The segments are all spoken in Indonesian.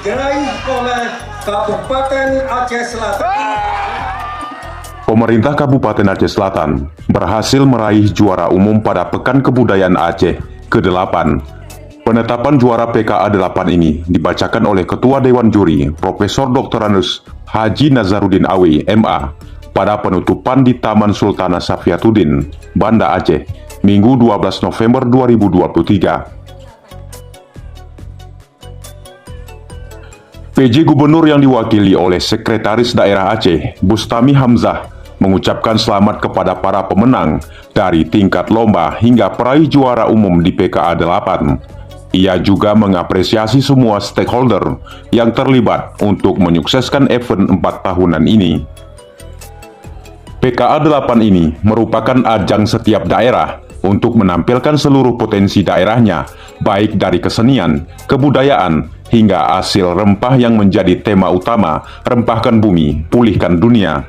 diraih oleh Kabupaten Aceh Selatan. Pemerintah Kabupaten Aceh Selatan berhasil meraih juara umum pada Pekan Kebudayaan Aceh ke-8. Penetapan juara PKA 8 ini dibacakan oleh Ketua Dewan Juri Profesor Dr. Anus Haji Nazarudin Awi, MA, pada penutupan di Taman Sultanah Safiatuddin, Banda Aceh, Minggu 12 November 2023. PJ Gubernur yang diwakili oleh Sekretaris Daerah Aceh, Bustami Hamzah, mengucapkan selamat kepada para pemenang dari tingkat lomba hingga peraih juara umum di PKA 8. Ia juga mengapresiasi semua stakeholder yang terlibat untuk menyukseskan event 4 tahunan ini. PKA 8 ini merupakan ajang setiap daerah untuk menampilkan seluruh potensi daerahnya, baik dari kesenian, kebudayaan, hingga hasil rempah yang menjadi tema utama Rempahkan Bumi, Pulihkan Dunia.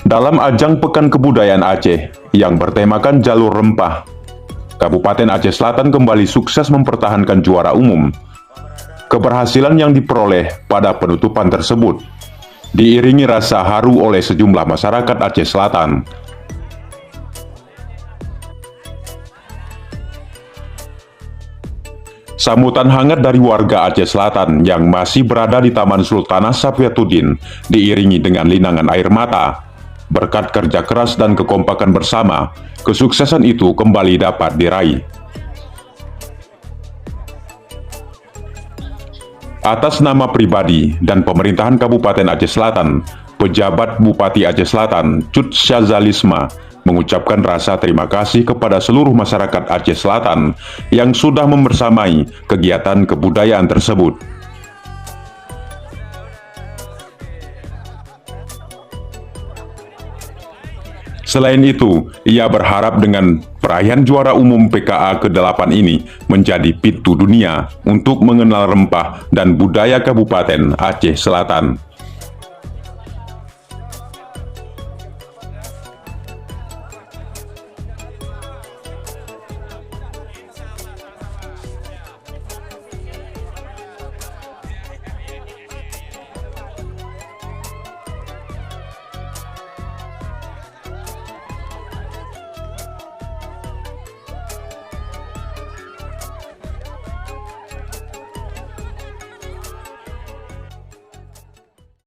Dalam ajang Pekan Kebudayaan Aceh yang bertemakan jalur rempah, Kabupaten Aceh Selatan kembali sukses mempertahankan juara umum. Keberhasilan yang diperoleh pada penutupan tersebut diiringi rasa haru oleh sejumlah masyarakat Aceh Selatan. Sambutan hangat dari warga Aceh Selatan yang masih berada di Taman Sultanah Safiatuddin diiringi dengan linangan air mata. Berkat kerja keras dan kekompakan bersama, kesuksesan itu kembali dapat diraih. Atas nama pribadi dan pemerintahan Kabupaten Aceh Selatan, pejabat Bupati Aceh Selatan, Cut Syazalisma, mengucapkan rasa terima kasih kepada seluruh masyarakat Aceh Selatan yang sudah membersamai kegiatan kebudayaan tersebut. Selain itu, ia berharap dengan perayaan juara umum PKA ke-8 ini menjadi pintu dunia untuk mengenal rempah dan budaya Kabupaten Aceh Selatan.